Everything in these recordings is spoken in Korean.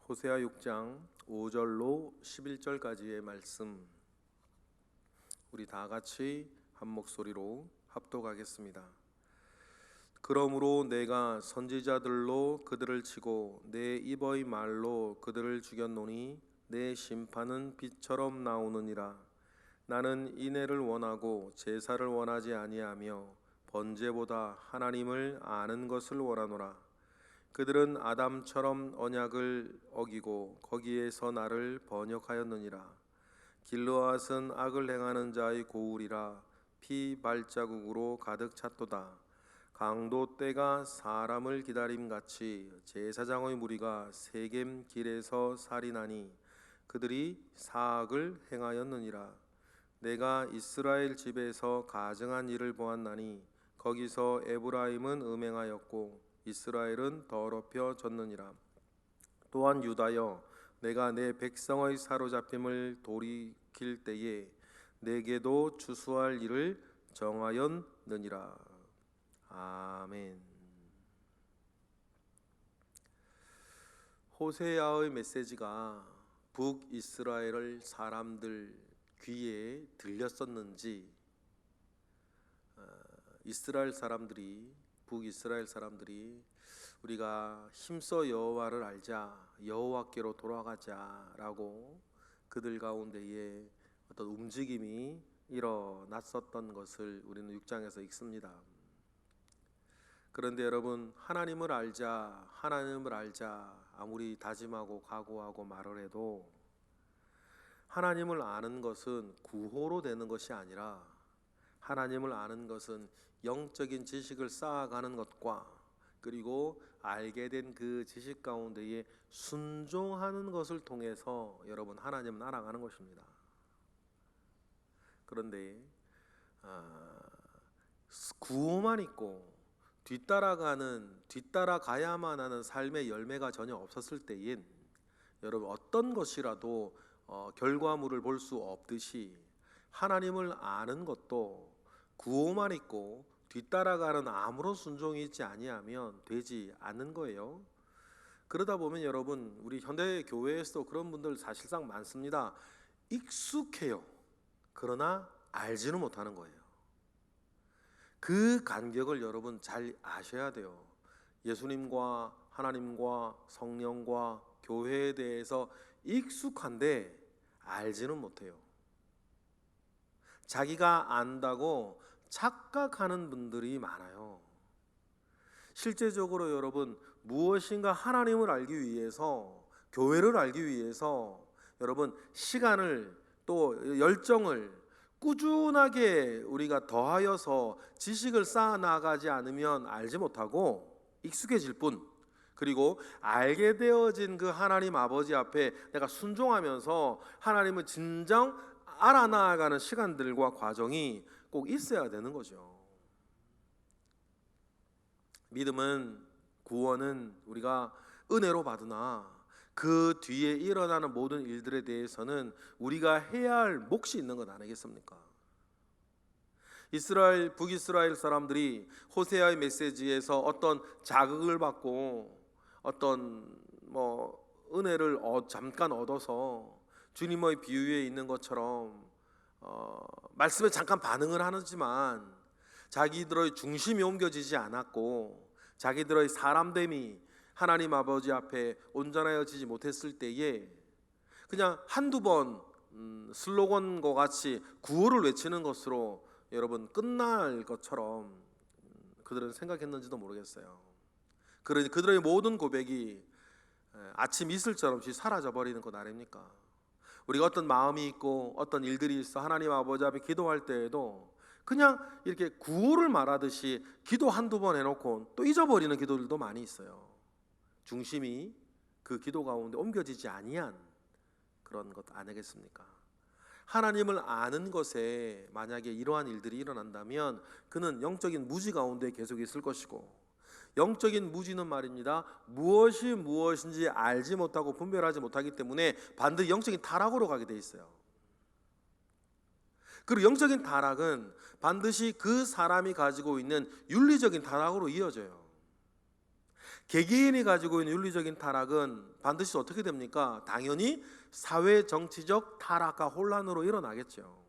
호세아 6장 5절로 11절까지의 말씀, 우리 다 같이 한 목소리로 합독하겠습니다. 그러므로 내가 선지자들로 그들을 치고 내 입의 말로 그들을 죽였노니 내 심판은 빛처럼 나오느니라. 나는 인애를 원하고 제사를 원하지 아니하며 번제보다 하나님을 아는 것을 원하노라. 그들은 아담처럼 언약을 어기고 거기에서 나를 번역하였느니라. 길르앗은 악을 행하는 자의 고울이라 피 발자국으로 가득 찼도다. 강도 떼가 사람을 기다림같이 제사장의 무리가 세겜 길에서 살인하니 그들이 사악을 행하였느니라. 내가 이스라엘 집에서 가증한 일을 보았나니 거기서 에브라임은 음행하였고 이스라엘은 더럽혀졌느니라. 또한 유다여, 내가 내 백성의 사로잡힘을 돌이킬 때에 내게도 추수할 일을 정하였느니라. 아멘. 호세아의 메시지가 북이스라엘 사람들 귀에 들렸었는지, 북이스라엘 사람들이 우리가 힘써 여호와를 알자, 여호와께로 돌아가자라고 그들 가운데에 어떤 움직임이 일어났었던 것을 우리는 6장에서 읽습니다. 그런데 여러분, 하나님을 알자 아무리 다짐하고 각오하고 말을 해도 하나님을 아는 것은 구호로 되는 것이 아니라, 하나님을 아는 것은 영적인 지식을 쌓아가는 것과, 그리고 알게 된 그 지식 가운데에 순종하는 것을 통해서 여러분, 하나님은 알아가는 것입니다. 그런데 구호만 있고 뒤따라가야만 하는 삶의 열매가 전혀 없었을 때엔 여러분, 어떤 것이라도 결과물을 볼 수 없듯이 하나님을 아는 것도 구호만 있고 뒤따라가는 아무런 순종이 있지 아니하면 되지 않는 거예요. 그러다 보면 여러분, 우리 현대 교회에서도 그런 분들 사실상 많습니다. 익숙해요. 그러나 알지는 못하는 거예요. 그 간격을 여러분 잘 아셔야 돼요. 예수님과 하나님과 성령과 교회에 대해서 익숙한데 알지는 못해요. 자기가 안다고 착각하는 분들이 많아요. 실제적으로 여러분, 무엇인가 하나님을 알기 위해서, 교회를 알기 위해서 여러분, 시간을 또 열정을 꾸준하게 우리가 더하여서 지식을 쌓아 나가지 않으면 알지 못하고 익숙해질 뿐, 그리고 알게 되어진 그 하나님 아버지 앞에 내가 순종하면서 하나님을 진정 알아나가는 시간들과 과정이 꼭 있어야 되는 거죠. 믿음은, 구원은 우리가 은혜로 받으나 그 뒤에 일어나는 모든 일들에 대해서는 우리가 해야 할 몫이 있는 것 아니겠습니까? 북이스라엘 사람들이 호세아의 메시지에서 어떤 자극을 받고 어떤 은혜를 잠깐 얻어서 주님의 비유에 있는 것처럼 말씀에 잠깐 반응을 하지만 자기들의 중심이 옮겨지지 않았고 자기들의 사람됨이 하나님 아버지 앞에 온전하여지지 못했을 때에 그냥 한두 번 슬로건과 같이 구호를 외치는 것으로 여러분 끝날 것처럼 그들은 생각했는지도 모르겠어요. 그들의 모든 고백이 아침 이슬처럼 사라져버리는 것 아닙니까? 우리가 어떤 마음이 있고 어떤 일들이 있어 하나님 아버지 앞에 기도할 때에도 그냥 이렇게 구호를 말하듯이 기도 한두 번 해놓고 또 잊어버리는 기도들도 많이 있어요. 중심이 그 기도 가운데 옮겨지지 아니한 그런 것 아니겠습니까? 하나님을 아는 것에 만약에 이러한 일들이 일어난다면 그는 영적인 무지 가운데 계속 있을 것이고, 영적인 무지는 말입니다, 무엇이 무엇인지 알지 못하고 분별하지 못하기 때문에 반드시 영적인 타락으로 가게 돼 있어요. 그리고 영적인 타락은 반드시 그 사람이 가지고 있는 윤리적인 타락으로 이어져요. 개개인이 가지고 있는 윤리적인 타락은 반드시 어떻게 됩니까? 당연히 사회 정치적 타락과 혼란으로 일어나겠죠.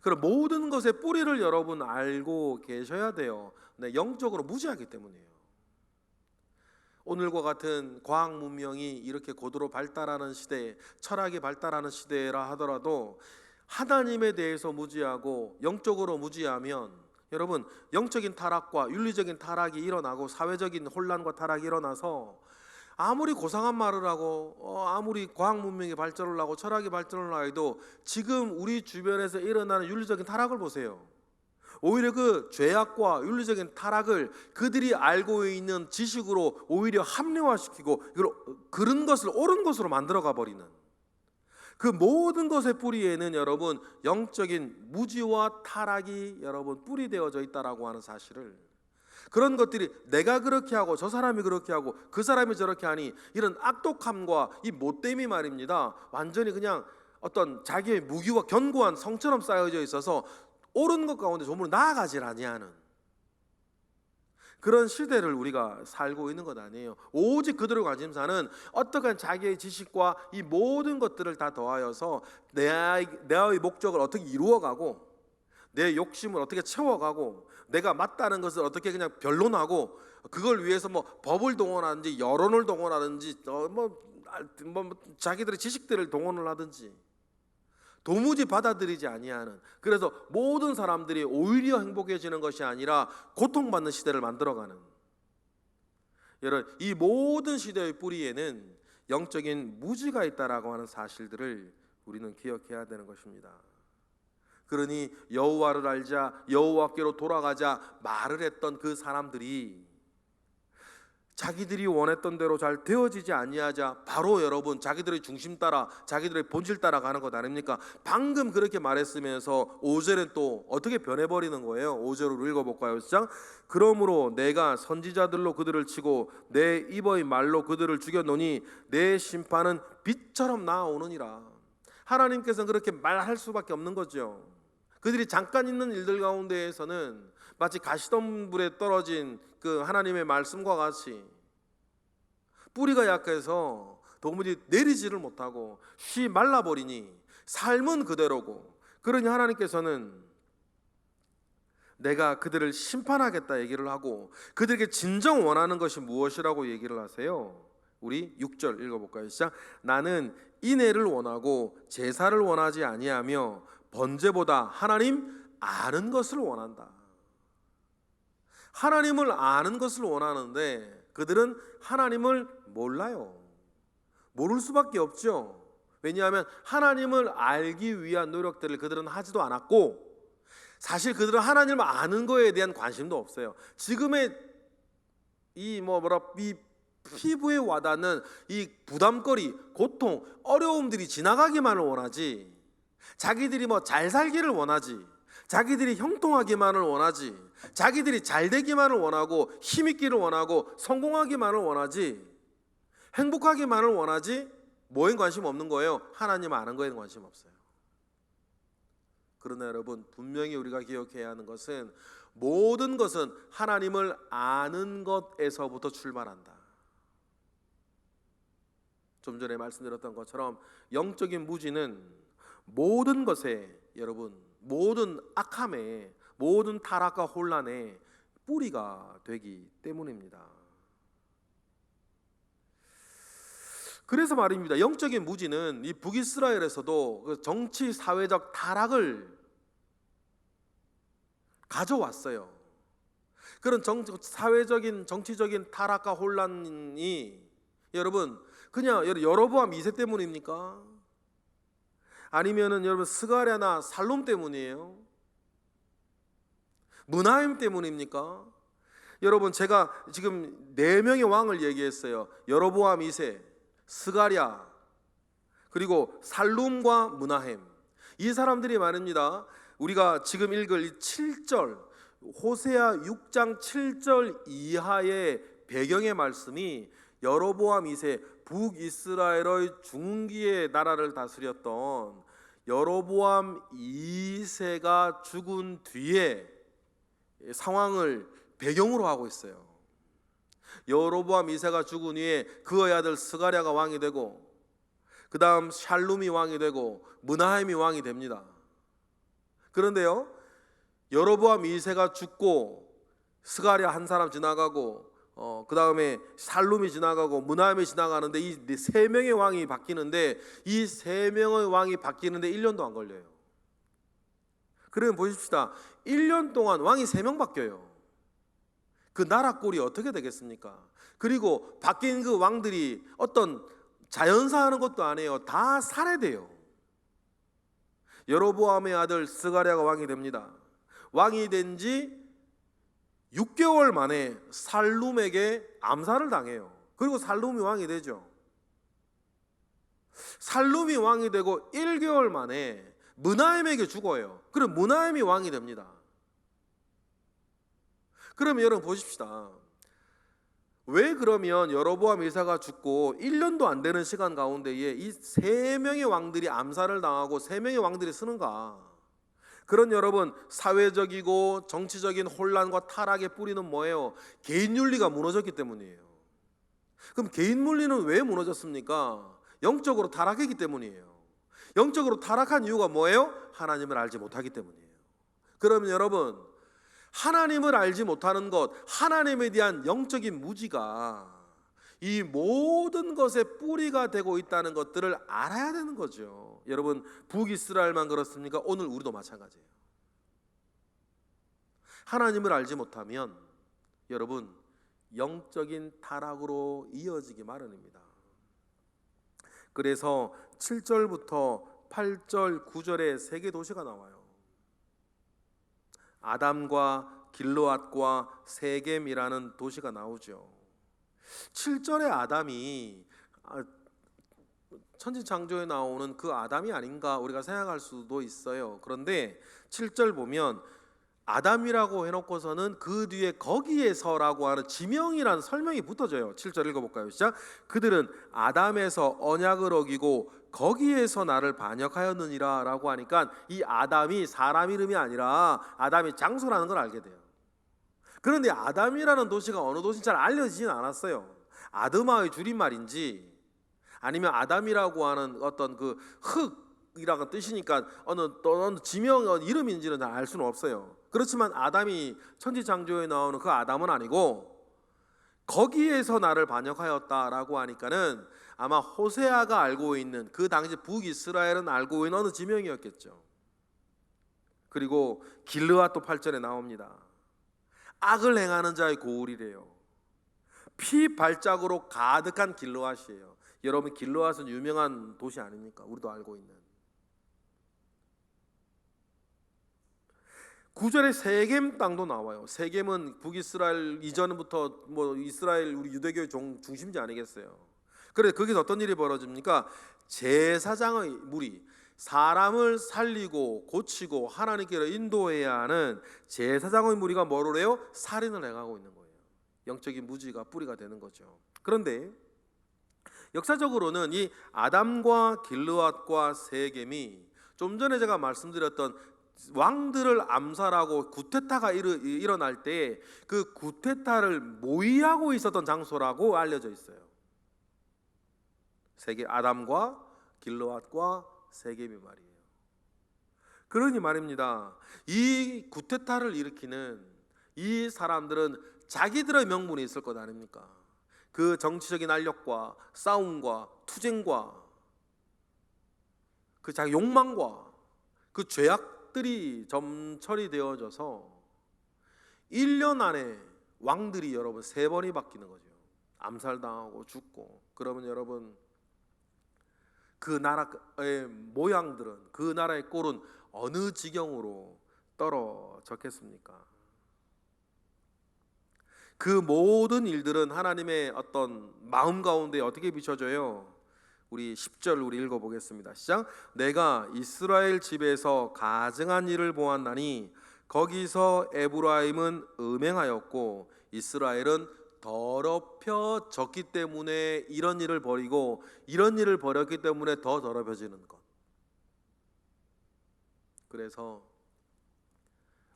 그럼 모든 것의 뿌리를 여러분 알고 계셔야 돼요. 네, 영적으로 무지하기 때문이에요. 오늘과 같은 과학 문명이 이렇게 고도로 발달하는 시대, 철학이 발달하는 시대라 하더라도 하나님에 대해서 무지하고 영적으로 무지하면 여러분, 영적인 타락과 윤리적인 타락이 일어나고 사회적인 혼란과 타락이 일어나서 아무리 고상한 말을 하고 아무리 과학 문명이 발전을 하고 철학이 발전을 해도 지금 우리 주변에서 일어나는 윤리적인 타락을 보세요. 오히려 그 죄악과 윤리적인 타락을 그들이 알고 있는 지식으로 오히려 합리화시키고 그런 것을 옳은 것으로 만들어가 버리는, 그 모든 것의 뿌리에는 여러분 영적인 무지와 타락이 여러분 뿌리되어져 있다라고 하는 사실을, 그런 것들이 내가 그렇게 하고 저 사람이 그렇게 하고 그 사람이 저렇게 하니 이런 악독함과 이 못됨이 말입니다, 완전히 그냥 어떤 자기의 무기와 견고한 성처럼 쌓여져 있어서 옳은 것 가운데 전부 나아가질 아니하는 그런 시대를 우리가 살고 있는 것 아니에요. 오직 그들의 관심사는 어떠한 자기의 지식과 이 모든 것들을 다 더하여서 내의 목적을 어떻게 이루어가고 내 욕심을 어떻게 채워가고 내가 맞다는 것을 어떻게 그냥 변론하고 그걸 위해서 뭐 법을 동원하든지 여론을 동원하든지 자기들의 지식들을 동원을 하든지 도무지 받아들이지 아니하는, 그래서 모든 사람들이 오히려 행복해지는 것이 아니라 고통받는 시대를 만들어가는, 여러분 이 모든 시대의 뿌리에는 영적인 무지가 있다라고 하는 사실들을 우리는 기억해야 되는 것입니다. 그러니 여호와를 알자, 여호와께로 돌아가자 말을 했던 그 사람들이 자기들이 원했던 대로 잘 되어지지 아니하자 바로 여러분 자기들의 중심 따라 자기들의 본질 따라 가는 것 아닙니까? 방금 그렇게 말했으면서 5절은 또 어떻게 변해버리는 거예요? 5절을 읽어볼까요? 시작. 그러므로 내가 선지자들로 그들을 치고 내 입의 말로 그들을 죽였노니 내 심판은 빛처럼 나아오느니라. 하나님께서는 그렇게 말할 수밖에 없는 거죠. 그들이 잠깐 있는 일들 가운데에서는 마치 가시덤불에 떨어진 그 하나님의 말씀과 같이 뿌리가 약해서 도무지 내리지를 못하고 쉬 말라버리니 삶은 그대로고, 그러니 하나님께서는 내가 그들을 심판하겠다 얘기를 하고 그들에게 진정 원하는 것이 무엇이라고 얘기를 하세요? 우리 6절 읽어볼까요? 시작. 나는 인애를 원하고 제사를 원하지 아니하며 번제보다 하나님 아는 것을 원한다. 하나님을 아는 것을 원하는데 그들은 하나님을 몰라요. 모를 수밖에 없죠. 왜냐하면 하나님을 알기 위한 노력들을 그들은 하지도 않았고 사실 그들은 하나님을 아는 거에 대한 관심도 없어요. 지금의 이 피부에 와닿는 이 부담거리, 고통, 어려움들이 지나가기만을 원하지, 자기들이 잘 살기를 원하지, 자기들이 형통하기만을 원하지, 자기들이 잘 되기만을 원하고 힘있기를 원하고 성공하기만을 원하지, 행복하기만을 원하지, 뭐엔 관심 없는 거예요? 하나님 아는 거에는 관심 없어요. 그러나 여러분 분명히 우리가 기억해야 하는 것은 모든 것은 하나님을 아는 것에서부터 출발한다. 좀 전에 말씀드렸던 것처럼 영적인 무지는 모든 것에 여러분 모든 악함에 모든 타락과 혼란의 뿌리가 되기 때문입니다. 그래서 말입니다. 영적인 무지는 이 북이스라엘에서도 그 정치 사회적 타락을 가져왔어요. 그런 사회적인 정치적인 타락과 혼란이 여러분 그냥 여로보암 2세 때문입니까? 아니면은 여러분 스가랴나 살롬 때문이에요? 므나임 때문입니까? 여러분 제가 지금 4명의 왕을 얘기했어요. 여로보암 2세, 스가랴, 그리고 살룸과 므나헴. 이 사람들이 말입니다. 우리가 지금 읽을 이 7절 호세아 6장 7절 이하의 배경의 말씀이 여로보암 2세 북이스라엘의 중기의 나라를 다스렸던 여로보암 2세가 죽은 뒤에 상황을 배경으로 하고 있어요. 여로보암 2세가 죽은 후에 그의 아들 스가랴가 왕이 되고, 그 다음 샬룸이 왕이 되고 므나헴이 왕이 됩니다. 그런데요, 여로보암 2세가 죽고 스가랴 한 사람 지나가고 그 다음에 살룸이 지나가고 므나헴이 지나가는데 이 세 명의 왕이 바뀌는데, 이 세 명의 왕이 바뀌는데 1년도 안 걸려요. 그러면 보십시다. 1년 동안 왕이 3명 바뀌어요. 그 나라 꼴이 어떻게 되겠습니까? 그리고 바뀐 그 왕들이 어떤 자연사하는 것도 아니에요. 다 살해돼요. 여로보암의 아들 스가랴가 왕이 됩니다. 왕이 된 지 6개월 만에 살룸에게 암살을 당해요. 그리고 살룸이 왕이 되죠. 살룸이 왕이 되고 1개월 만에 므나헴에게 죽어요. 그럼 므나헴이 왕이 됩니다. 그러면 여러분 보십시다. 왜 그러면 여로보암 1세가 죽고 1년도 안 되는 시간 가운데에 이 3명의 왕들이 암살을 당하고 3명의 왕들이 쓰는가? 그런 여러분, 사회적이고 정치적인 혼란과 타락의 뿌리는 뭐예요? 개인 윤리가 무너졌기 때문이에요. 그럼 개인 윤리는 왜 무너졌습니까? 영적으로 타락했기 때문이에요. 영적으로 타락한 이유가 뭐예요? 하나님을 알지 못하기 때문이에요. 그러면 여러분, 하나님을 알지 못하는 것, 하나님에 대한 영적인 무지가 이 모든 것의 뿌리가 되고 있다는 것들을 알아야 되는 거죠. 여러분, 북이스라엘만 그렇습니까? 오늘 우리도 마찬가지예요. 하나님을 알지 못하면 여러분, 영적인 타락으로 이어지기 마련입니다. 그래서 7절부터 8절, 9절에 3개 도시가 나와요. 아담과 길르앗과 세겜이라는 도시가 나오죠. 7절의 아담이 천지창조에 나오는 그 아담이 아닌가 우리가 생각할 수도 있어요. 그런데 7절 보면 아담이라고 해놓고서는 그 뒤에 거기에서라고 하는 지명이라는 설명이 붙어져요. 7절 읽어볼까요? 시작. 그들은 아담에서 언약을 어기고 거기에서 나를 반역하였느니라 라고 하니까 이 아담이 사람 이름이 아니라 아담이 장소라는 걸 알게 돼요. 그런데 아담이라는 도시가 어느 도시인지 잘 알려지진 않았어요. 아드마의 줄임말인지 아니면 아담이라고 하는 어떤 그 흙이라는 뜻이니까 어느 지명 이름인지는 잘 알 수는 없어요. 그렇지만 아담이 천지창조에 나오는 그 아담은 아니고 거기에서 나를 반역하였다라고 하니까는 아마 호세아가 알고 있는, 그 당시 북이스라엘은 알고 있는 어느 지명이었겠죠. 그리고 길르앗도 8절에 나옵니다. 악을 행하는 자의 고울이래요. 피 발작으로 가득한 길르앗이에요. 여러분, 길르앗은 유명한 도시 아닙니까? 우리도 알고 있는. 9절에 세겜 땅도 나와요. 세겜은 북이스라엘 이전부터 뭐 이스라엘 우리 유대교의 중심지 아니겠어요? 그래, 거기서 어떤 일이 벌어집니까? 제사장의 무리, 사람을 살리고 고치고 하나님께로 인도해야 하는 제사장의 무리가 뭐를 해요? 살인을 행하고 있는 거예요. 영적인 무지가 뿌리가 되는 거죠. 그런데 역사적으로는 이 아담과 길르앗과 세겜이 좀 전에 제가 말씀드렸던 왕들을 암살하고 구테타가 일어날 때 그 구테타를 모의하고 있었던 장소라고 알려져 있어요. 아담과 길르앗과 세겜이 말이에요. 그러니 말입니다. 이 구테타를 일으키는 이 사람들은 자기들의 명분이 있을 것 아닙니까? 그 정치적인 알력과 싸움과 투쟁과 그 자기 욕망과 그 죄악들이 점철이 되어져서 1년 안에 왕들이 여러분 3번이 바뀌는 거죠. 암살당하고 죽고. 그러면 여러분, 그 나라의 모양들은, 그 나라의 꼴은 어느 지경으로 떨어졌겠습니까? 그 모든 일들은 하나님의 어떤 마음 가운데 어떻게 비춰져요? 우리 10절 우리 읽어보겠습니다. 시작. 내가 이스라엘 집에서 가증한 일을 보았나니 거기서 에브라임은 음행하였고 이스라엘은 더럽혀졌기 때문에 이런 일을 벌이고 이런 일을 벌였기 때문에 더 더럽혀지는 것. 그래서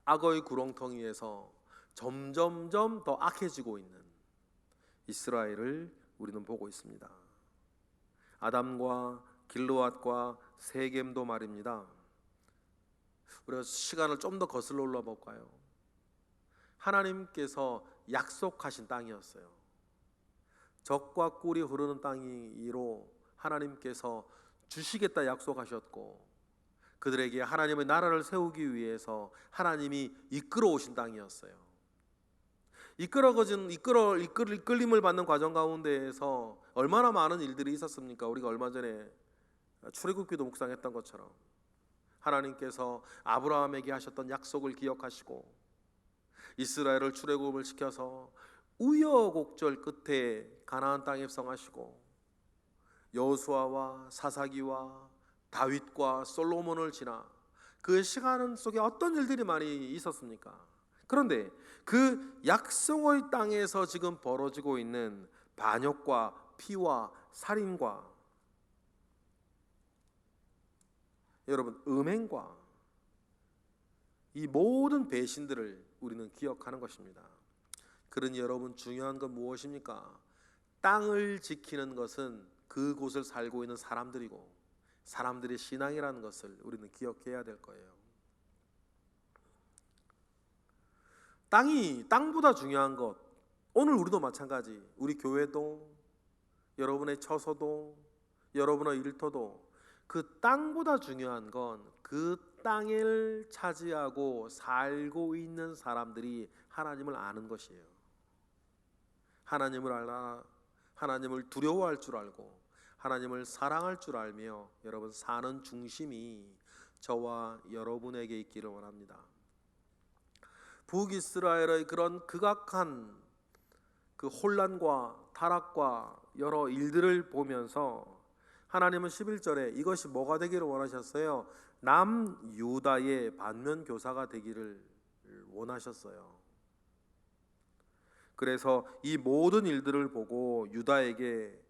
악의 구렁텅이에서 점점점 더 악해지고 있는 이스라엘을 우리는 보고 있습니다. 아담과 길르앗과 세겜도 말입니다. 우리가 시간을 좀 더 거슬러 올라 볼까요? 하나님께서 약속하신 땅이었어요. 젖과 꿀이 흐르는 땅이로 하나님께서 주시겠다 약속하셨고, 그들에게 하나님의 나라를 세우기 위해서 하나님이 이끌어 오신 땅이었어요. 이끌림을 받는 과정 가운데에서 얼마나 많은 일들이 있었습니까? 우리가 얼마 전에 출애굽기도 묵상했던 것처럼 하나님께서 아브라함에게 하셨던 약속을 기억하시고 이스라엘을 출애굽을 시켜서 우여곡절 끝에 가나안 땅에 입성하시고 여호수아와 사사기와 다윗과 솔로몬을 지나 그 시간 속에 어떤 일들이 많이 있었습니까? 그런데 그 약속의 땅에서 지금 벌어지고 있는 반역과 피와 살인과 여러분 음행과 이 모든 배신들을 우리는 기억하는 것입니다. 그러니 여러분 중요한 건 무엇입니까? 땅을 지키는 것은 그곳을 살고 있는 사람들이고 사람들의 신앙이라는 것을 우리는 기억해야 될 거예요. 땅보다 중요한 것, 오늘 우리도 마찬가지, 우리 교회도 여러분의 처소도 여러분의 일터도 그 땅보다 중요한 건 그 땅을 차지하고 살고 있는 사람들이 하나님을 아는 것이에요. 하나님을 알아, 하나님을 두려워할 줄 알고 하나님을 사랑할 줄 알며 여러분 사는 중심이 저와 여러분에게 있기를 원합니다. 북이스라엘의 그런 극악한 그 혼란과 타락과 여러 일들을 보면서 하나님은 11절에 이것이 뭐가 되기를 원하셨어요? 남유다의 반면교사가 되기를 원하셨어요. 그래서 이 모든 일들을 보고 유다에게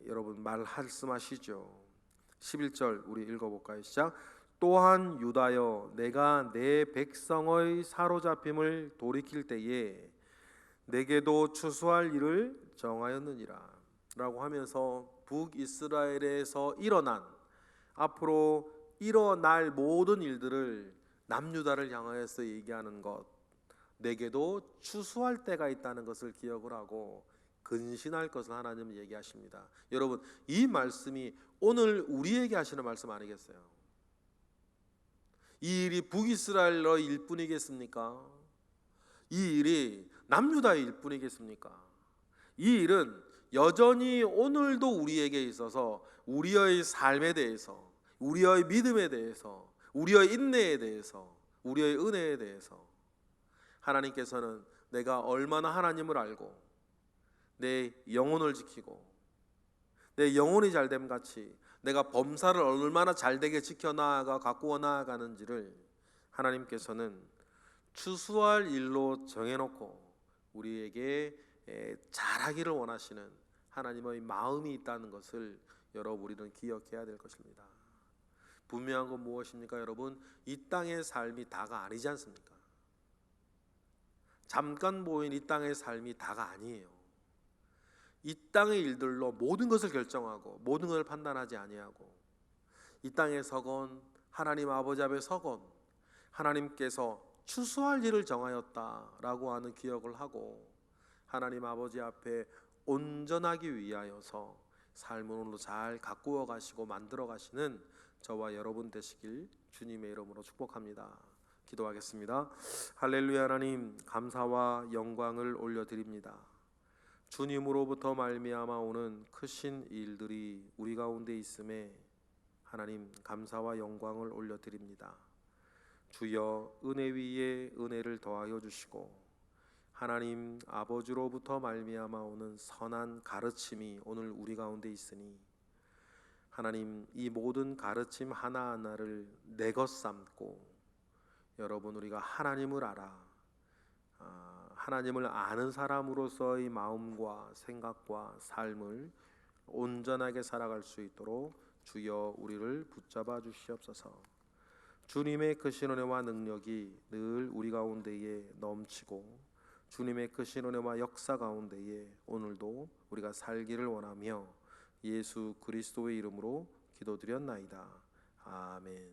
여러분 말씀하시죠. 11절 우리 읽어볼까요? 시작. 또한 유다여 내가 내 백성의 사로잡힘을 돌이킬 때에 내게도 추수할 일을 정하였느니라 라고 하면서 북이스라엘에서 일어난 앞으로 일어날 모든 일들을 남유다를 향하여서 얘기하는 것, 내게도 추수할 때가 있다는 것을 기억을 하고 근신할 것을 하나님은 얘기하십니다. 여러분 이 말씀이 오늘 우리에게 하시는 말씀 아니겠어요? 이 일이 북이스라엘의 일뿐이겠습니까? 이 일이 남유다의 일뿐이겠습니까? 이 일은 여전히 오늘도 우리에게 있어서 우리의 삶에 대해서, 우리의 믿음에 대해서, 우리의 인내에 대해서, 우리의 은혜에 대해서 하나님께서는 내가 얼마나 하나님을 알고 내 영혼을 지키고 내 영혼이 잘됨 같이 내가 범사를 얼마나 잘되게 지켜나가 가꾸어 나아가는지를 하나님께서는 추수할 일로 정해놓고 우리에게 잘하기를 원하시는 하나님의 마음이 있다는 것을 여러분 우리는 기억해야 될 것입니다. 분명한 건 무엇입니까? 여러분 이 땅의 삶이 다가 아니지 않습니까? 잠깐 보인 이 땅의 삶이 다가 아니에요. 이 땅의 일들로 모든 것을 결정하고 모든 것을 판단하지 아니하고 이 땅에 서건 하나님 아버지 앞에 서건 하나님께서 추수할 일을 정하였다라고 하는 기억을 하고 하나님 아버지 앞에 온전하기 위하여서 삶을 오늘도 잘 가꾸어 가시고 만들어 가시는 저와 여러분 되시길 주님의 이름으로 축복합니다. 기도하겠습니다. 할렐루야. 하나님 감사와 영광을 올려드립니다. 주님으로부터 말미암아 오는 크신 일들이 우리 가운데 있음에 하나님 감사와 영광을 올려드립니다. 주여 은혜 위에 은혜를 더하여 주시고 하나님 아버지로부터 말미암아 오는 선한 가르침이 오늘 우리 가운데 있으니 하나님 이 모든 가르침 하나하나를 내 것 삼고 여러분 우리가 하나님을 알아 하나님을 아는 사람으로서의 마음과 생각과 삶을 온전하게 살아갈 수 있도록 주여 우리를 붙잡아 주시옵소서. 주님의 크신 은혜와 능력이 늘 우리 가운데에 넘치고 주님의 크신 은혜와 역사 가운데에 오늘도 우리가 살기를 원하며 예수 그리스도의 이름으로 기도드렸나이다. 아멘.